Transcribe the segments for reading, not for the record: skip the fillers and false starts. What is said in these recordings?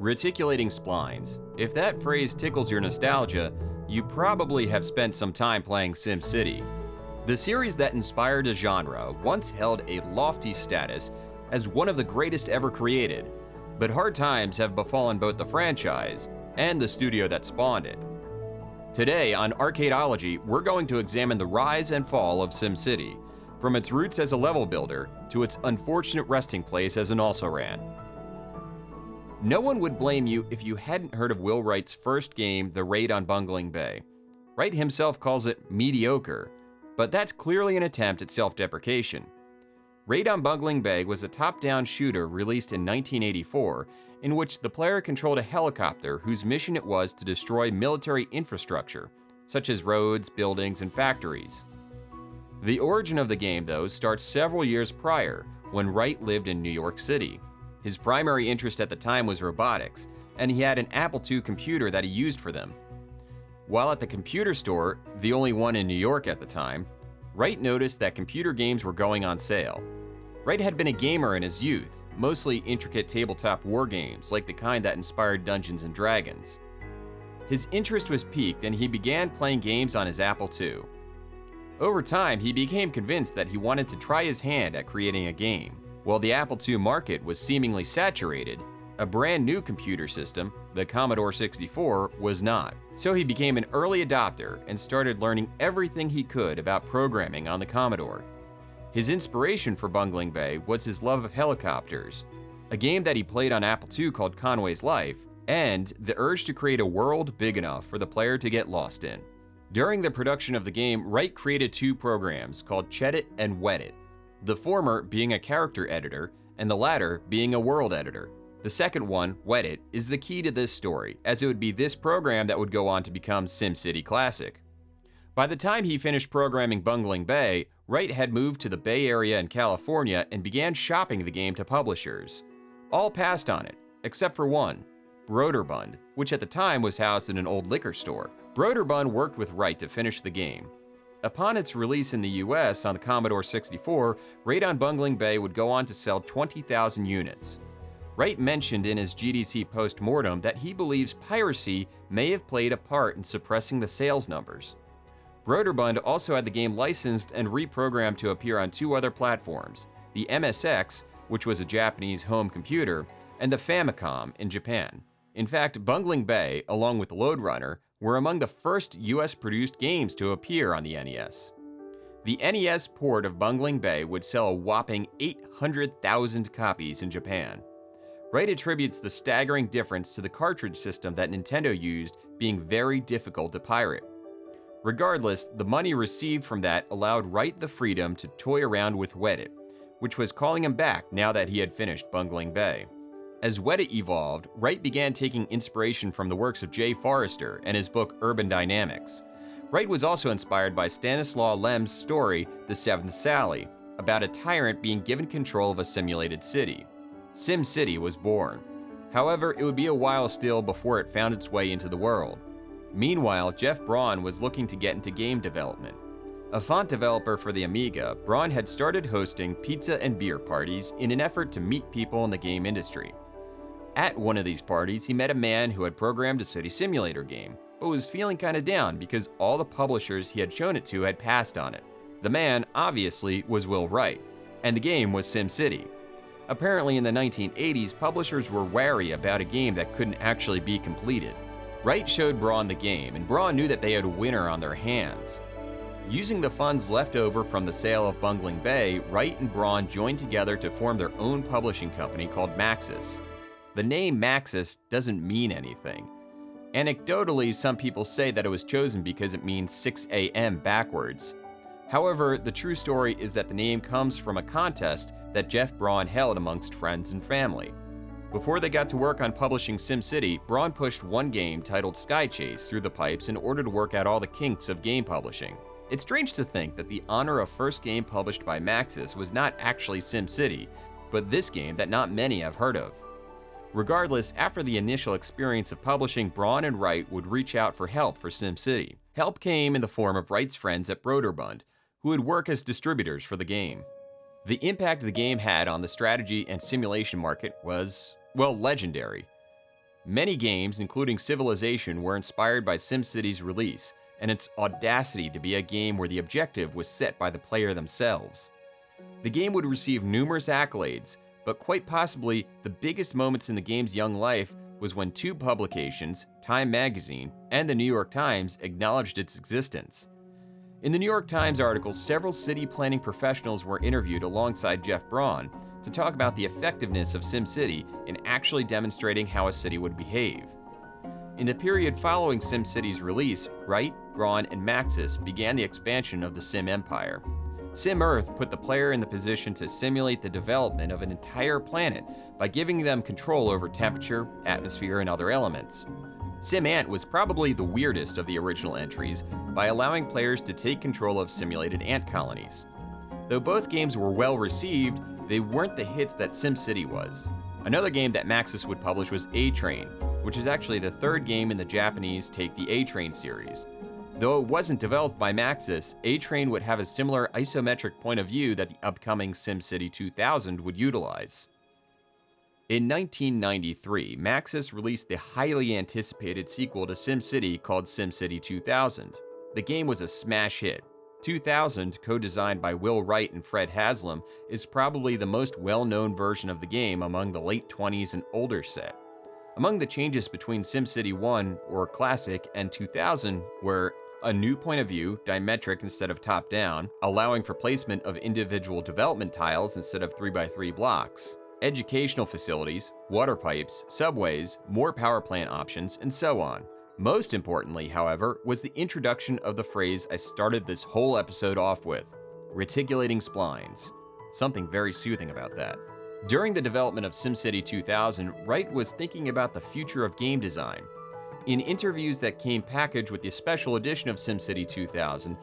Reticulating splines. If that phrase tickles your nostalgia, you probably have spent some time playing SimCity. The series that inspired a genre once held a lofty status as one of the greatest ever created, but hard times have befallen both the franchise and the studio that spawned it. Today on Arcadology, we're going to examine the rise and fall of SimCity, from its roots as a level builder to its unfortunate resting place as an also-ran. No one would blame you if you hadn't heard of Will Wright's first game, The Raid on Bungeling Bay. Wright himself calls it mediocre, but that's clearly an attempt at self-deprecation. Raid on Bungeling Bay was a top-down shooter released in 1984, in which the player controlled a helicopter whose mission it was to destroy military infrastructure, such as roads, buildings, and factories. The origin of the game, though, starts several years prior, when Wright lived in New York City. His primary interest at the time was robotics, and he had an Apple II computer that he used for them. While at the computer store, the only one in New York at the time, Wright noticed that computer games were going on sale. Wright had been a gamer in his youth, mostly intricate tabletop war games like the kind that inspired Dungeons & Dragons. His interest was piqued and he began playing games on his Apple II. Over time, he became convinced that he wanted to try his hand at creating a game. While the Apple II market was seemingly saturated, a brand new computer system, the Commodore 64, was not. So he became an early adopter and started learning everything he could about programming on the Commodore. His inspiration for Bungeling Bay was his love of helicopters, a game that he played on Apple II called Conway's Life, and the urge to create a world big enough for the player to get lost in. During the production of the game, Wright created two programs called Chedit and Wedit, the former being a character editor and the latter being a world editor. The second one, Wedit, is the key to this story, as it would be this program that would go on to become SimCity Classic. By the time he finished programming Bungeling Bay, Wright had moved to the Bay Area in California and began shopping the game to publishers. All passed on it, except for one, Broderbund, which at the time was housed in an old liquor store. Broderbund worked with Wright to finish the game. Upon its release in the US on the Commodore 64, Raid on Bungeling Bay would go on to sell 20,000 units. Wright mentioned in his GDC post-mortem that he believes piracy may have played a part in suppressing the sales numbers. Broderbund also had the game licensed and reprogrammed to appear on two other platforms, the MSX, which was a Japanese home computer, and the Famicom in Japan. In fact, Bungeling Bay, along with Lode Runner, were among the first US-produced games to appear on the NES. The NES port of Bungeling Bay would sell a whopping 800,000 copies in Japan. Wright attributes the staggering difference to the cartridge system that Nintendo used being very difficult to pirate. Regardless, the money received from that allowed Wright the freedom to toy around with Wedit, which was calling him back now that he had finished Bungeling Bay. As Wedit evolved, Wright began taking inspiration from the works of Jay Forrester and his book Urban Dynamics. Wright was also inspired by Stanislaw Lem's story, The Seventh Sally, about a tyrant being given control of a simulated city. SimCity was born. However, it would be a while still before it found its way into the world. Meanwhile, Jeff Braun was looking to get into game development. A font developer for the Amiga, Braun had started hosting pizza and beer parties in an effort to meet people in the game industry. At one of these parties, he met a man who had programmed a city simulator game, but was feeling kinda down because all the publishers he had shown it to had passed on it. The man, obviously, was Will Wright, and the game was SimCity. Apparently in the 1980s, publishers were wary about a game that couldn't actually be completed. Wright showed Braun the game, and Braun knew that they had a winner on their hands. Using the funds left over from the sale of Bungeling Bay, Wright and Braun joined together to form their own publishing company called Maxis. The name Maxis doesn't mean anything. Anecdotally, some people say that it was chosen because it means 6 a.m. backwards. However, the true story is that the name comes from a contest that Jeff Braun held amongst friends and family. Before they got to work on publishing SimCity, Braun pushed one game titled Sky Chase through the pipes in order to work out all the kinks of game publishing. It's strange to think that the honor of first game published by Maxis was not actually SimCity, but this game that not many have heard of. Regardless, after the initial experience of publishing, Braun and Wright would reach out for help for SimCity. Help came in the form of Wright's friends at Broderbund, who would work as distributors for the game. The impact the game had on the strategy and simulation market was, well, legendary. Many games, including Civilization, were inspired by SimCity's release and its audacity to be a game where the objective was set by the player themselves. The game would receive numerous accolades, but quite possibly the biggest moments in the game's young life was when two publications, Time magazine and the New York Times, acknowledged its existence. In the New York Times article, several city planning professionals were interviewed alongside Jeff Braun to talk about the effectiveness of SimCity in actually demonstrating how a city would behave. In the period following SimCity's release, Wright, Braun, and Maxis began the expansion of the Sim empire. SimEarth put the player in the position to simulate the development of an entire planet by giving them control over temperature, atmosphere, and other elements. SimAnt was probably the weirdest of the original entries by allowing players to take control of simulated ant colonies. Though both games were well received, they weren't the hits that SimCity was. Another game that Maxis would publish was A-Train, which is actually the third game in the Japanese Take the A-Train series. Though it wasn't developed by Maxis, A-Train would have a similar isometric point of view that the upcoming SimCity 2000 would utilize. In 1993, Maxis released the highly anticipated sequel to SimCity called SimCity 2000. The game was a smash hit. 2000, co-designed by Will Wright and Fred Haslam, is probably the most well-known version of the game among the late 20s and older set. Among the changes between SimCity 1, or Classic, and 2000 were a new point of view, dimetric instead of top-down, allowing for placement of individual development tiles instead of 3x3 blocks, educational facilities, water pipes, subways, more power plant options, and so on. Most importantly, however, was the introduction of the phrase I started this whole episode off with, reticulating splines. Something very soothing about that. During the development of SimCity 2000, Wright was thinking about the future of game design. In interviews that came packaged with the special edition of SimCity 2000,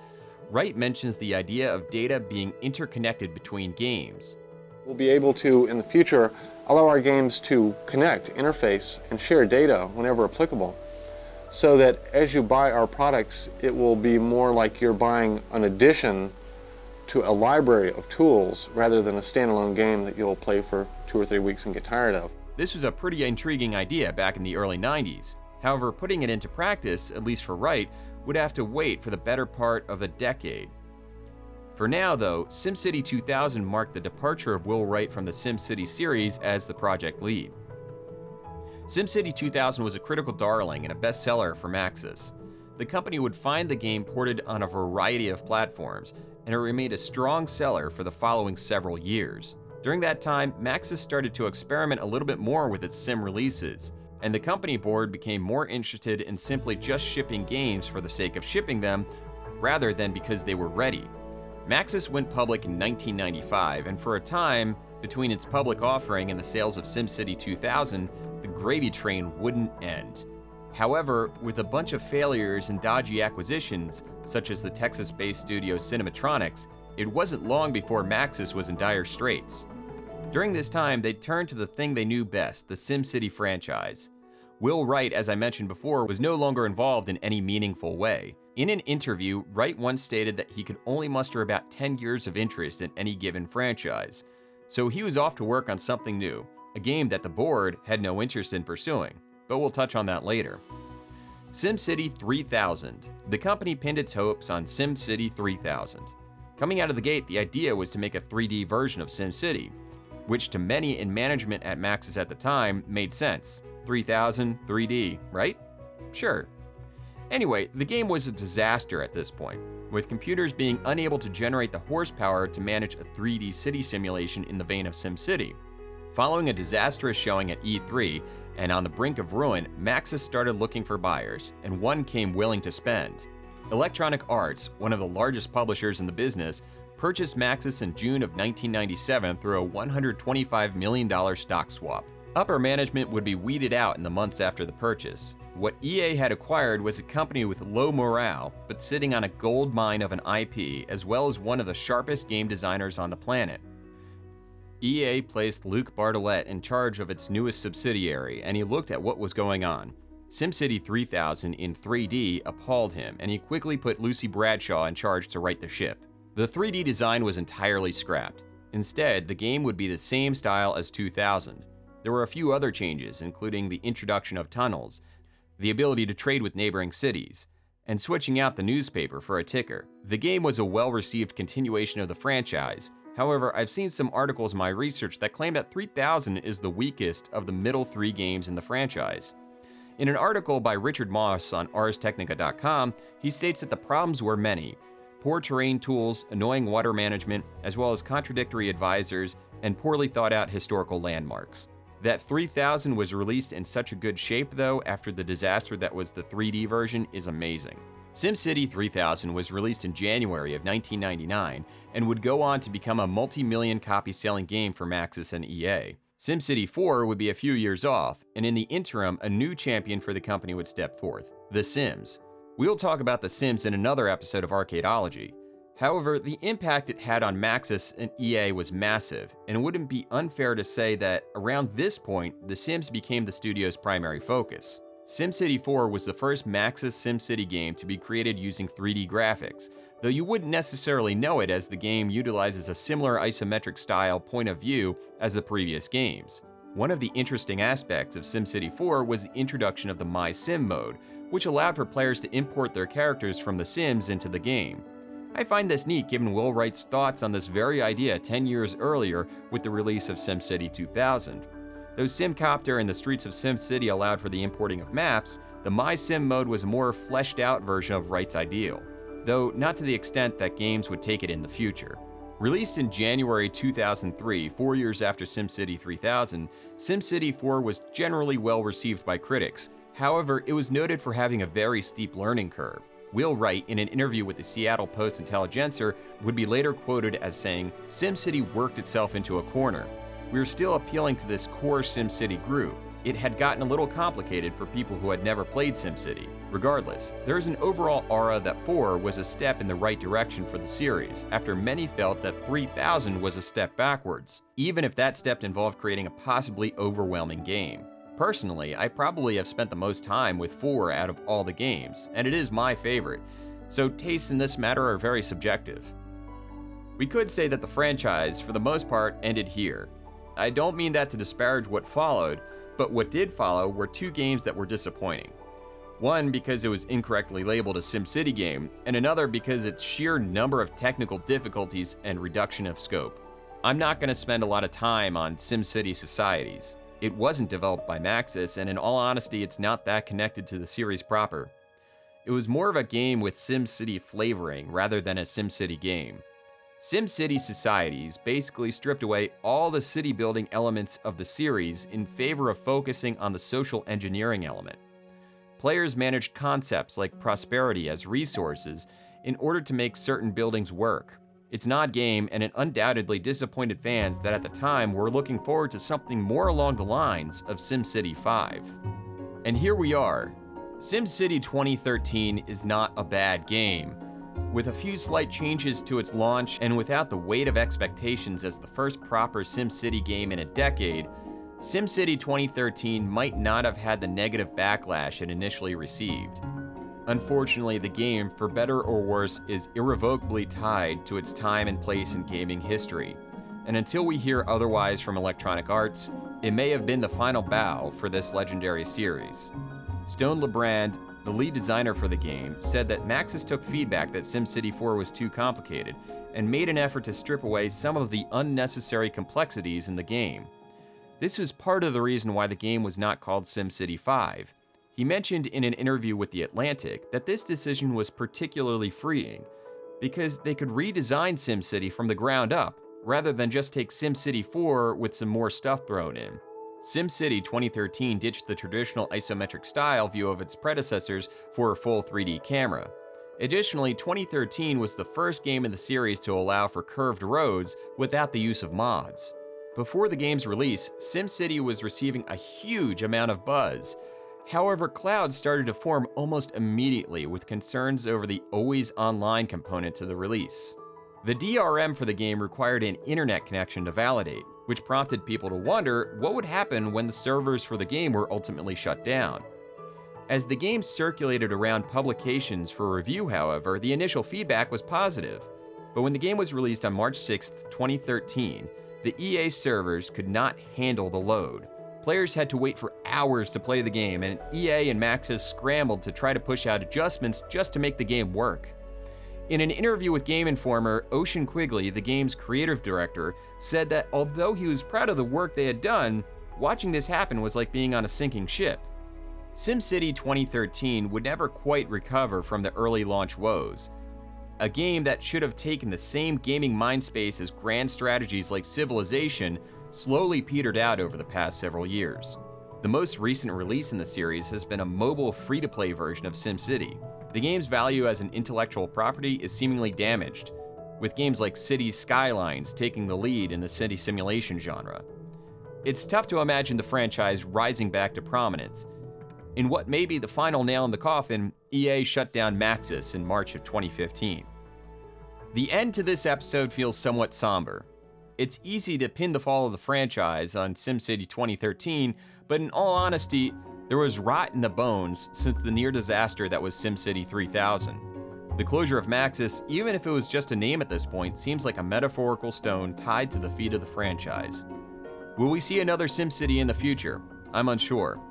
Wright mentions the idea of data being interconnected between games. We'll be able to, in the future, allow our games to connect, interface, and share data whenever applicable, so that as you buy our products, it will be more like you're buying an addition to a library of tools rather than a standalone game that you'll play for 2 or 3 weeks and get tired of. This was a pretty intriguing idea back in the early 90s. However, putting it into practice, at least for Wright, would have to wait for the better part of a decade. For now, though, SimCity 2000 marked the departure of Will Wright from the SimCity series as the project lead. SimCity 2000 was a critical darling and a bestseller for Maxis. The company would find the game ported on a variety of platforms, and it remained a strong seller for the following several years. During that time, Maxis started to experiment a little bit more with its sim releases, and the company board became more interested in simply just shipping games for the sake of shipping them, rather than because they were ready. Maxis went public in 1995, and for a time, between its public offering and the sales of SimCity 2000, the gravy train wouldn't end. However, with a bunch of failures and dodgy acquisitions, such as the Texas-based studio Cinematronics, it wasn't long before Maxis was in dire straits. During this time, they turned to the thing they knew best, the SimCity franchise. Will Wright, as I mentioned before, was no longer involved in any meaningful way. In an interview, Wright once stated that he could only muster about 10 years of interest in any given franchise. So he was off to work on something new, a game that the board had no interest in pursuing, but we'll touch on that later. SimCity 3000. The company pinned its hopes on SimCity 3000. Coming out of the gate, the idea was to make a 3D version of SimCity, which to many in management at Maxis at the time made sense. 3000, 3D, right? Sure. Anyway, the game was a disaster at this point, with computers being unable to generate the horsepower to manage a 3D city simulation in the vein of SimCity. Following a disastrous showing at E3 and on the brink of ruin, Maxis started looking for buyers, and one came willing to spend. Electronic Arts, one of the largest publishers in the business, purchased Maxis in June of 1997 through a $125 million stock swap. Upper management would be weeded out in the months after the purchase. What EA had acquired was a company with low morale, but sitting on a gold mine of an IP, as well as one of the sharpest game designers on the planet. EA placed Luc Bartlett in charge of its newest subsidiary, and he looked at what was going on. SimCity 3000 in 3D appalled him, and he quickly put Lucy Bradshaw in charge to right the ship. The 3D design was entirely scrapped. Instead, the game would be the same style as 2000. There were a few other changes, including the introduction of tunnels, the ability to trade with neighboring cities, and switching out the newspaper for a ticker. The game was a well-received continuation of the franchise. However, I've seen some articles in my research that claim that 3000 is the weakest of the middle 3 games in the franchise. In an article by Richard Moss on ArsTechnica.com, he states that the problems were many: poor terrain tools, annoying water management, as well as contradictory advisors, and poorly thought out historical landmarks. That 3000 was released in such a good shape, though, after the disaster that was the 3D version, is amazing. SimCity 3000 was released in January of 1999 and would go on to become a multi-million copy selling game for Maxis and EA. SimCity 4 would be a few years off, and in the interim, a new champion for the company would step forth: The Sims. We'll talk about The Sims in another episode of Arcadology. However, the impact it had on Maxis and EA was massive, and it wouldn't be unfair to say that around this point, The Sims became the studio's primary focus. SimCity 4 was the first Maxis SimCity game to be created using 3D graphics, though you wouldn't necessarily know it as the game utilizes a similar isometric style point of view as the previous games. One of the interesting aspects of SimCity 4 was the introduction of the My Sim mode, which allowed for players to import their characters from The Sims into the game. I find this neat given Will Wright's thoughts on this very idea 10 years earlier with the release of SimCity 2000. Though SimCopter and the Streets of SimCity allowed for the importing of maps, the My Sim mode was a more fleshed out version of Wright's ideal, though not to the extent that games would take it in the future. Released in January 2003, 4 years after SimCity 3000, SimCity 4 was generally well received by critics. However, it was noted for having a very steep learning curve. Will Wright, in an interview with the Seattle Post-Intelligencer, would be later quoted as saying, "SimCity worked itself into a corner. We were still appealing to this core SimCity group. It had gotten a little complicated for people who had never played SimCity. Regardless, there is an overall aura that 4 was a step in the right direction for the series, after many felt that 3000 was a step backwards, even if that step involved creating a possibly overwhelming game. Personally, I probably have spent the most time with 4 out of all the games, and it is my favorite, so tastes in this matter are very subjective. We could say that the franchise, for the most part, ended here. I don't mean that to disparage what followed, but what did follow were 2 games that were disappointing. One because it was incorrectly labeled a SimCity game, and another because its sheer number of technical difficulties and reduction of scope. I'm not going to spend a lot of time on SimCity Societies. It wasn't developed by Maxis, and in all honesty, it's not that connected to the series proper. It was more of a game with SimCity flavoring rather than a SimCity game. SimCity Societies basically stripped away all the city building elements of the series in favor of focusing on the social engineering element. Players managed concepts like prosperity as resources in order to make certain buildings work. It's an odd game, and it undoubtedly disappointed fans that at the time were looking forward to something more along the lines of SimCity 5. And here we are. SimCity 2013 is not a bad game. With a few slight changes to its launch and without the weight of expectations as the first proper SimCity game in a decade, SimCity 2013 might not have had the negative backlash it initially received. Unfortunately, the game, for better or worse, is irrevocably tied to its time and place in gaming history. And until we hear otherwise from Electronic Arts, it may have been the final bow for this legendary series. Stone LeBrand, the lead designer for the game, said that Maxis took feedback that SimCity 4 was too complicated and made an effort to strip away some of the unnecessary complexities in the game. This was part of the reason why the game was not called SimCity 5. He mentioned in an interview with The Atlantic that this decision was particularly freeing because they could redesign SimCity from the ground up rather than just take SimCity 4 with some more stuff thrown in. SimCity 2013 ditched the traditional isometric style view of its predecessors for a full 3D camera. Additionally, 2013 was the first game in the series to allow for curved roads without the use of mods. Before the game's release, SimCity was receiving a huge amount of buzz. However, clouds started to form almost immediately with concerns over the always online component to the release. The DRM for the game required an internet connection to validate, which prompted people to wonder what would happen when the servers for the game were ultimately shut down. As the game circulated around publications for review, however, the initial feedback was positive. But when the game was released on March 6, 2013, the EA servers could not handle the load. Players had to wait for hours to play the game, and EA and Maxis scrambled to try to push out adjustments just to make the game work. In an interview with Game Informer, Ocean Quigley, the game's creative director, said that although he was proud of the work they had done, watching this happen was like being on a sinking ship. SimCity 2013 would never quite recover from the early launch woes. A game that should have taken the same gaming mindspace as grand strategies like Civilization slowly petered out over the past several years. The most recent release in the series has been a mobile free-to-play version of SimCity. The game's value as an intellectual property is seemingly damaged, with games like Cities Skylines taking the lead in the city simulation genre. It's tough to imagine the franchise rising back to prominence. In what may be the final nail in the coffin, EA shut down Maxis in March of 2015. The end to this episode feels somewhat somber. It's easy to pin the fall of the franchise on SimCity 2013, but in all honesty, there was rot in the bones since the near disaster that was SimCity 3000. The closure of Maxis, even if it was just a name at this point, seems like a metaphorical stone tied to the feet of the franchise. Will we see another SimCity in the future? I'm unsure.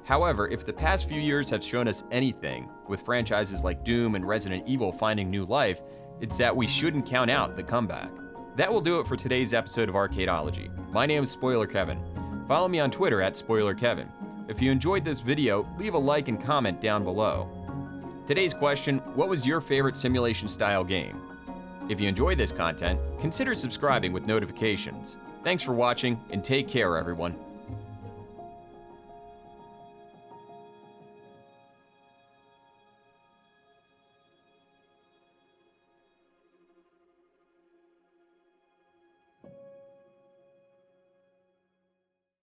However, if the past few years have shown us anything, with franchises like Doom and Resident Evil finding new life, it's that we shouldn't count out the comeback. That will do it for today's episode of Arcadology. My name is Spoiler Kevin. Follow me on Twitter at SpoilerKevin. If you enjoyed this video, leave a like and comment down below. Today's question, what was your favorite simulation-style game? If you enjoyed this content, consider subscribing with notifications. Thanks for watching, and take care, everyone.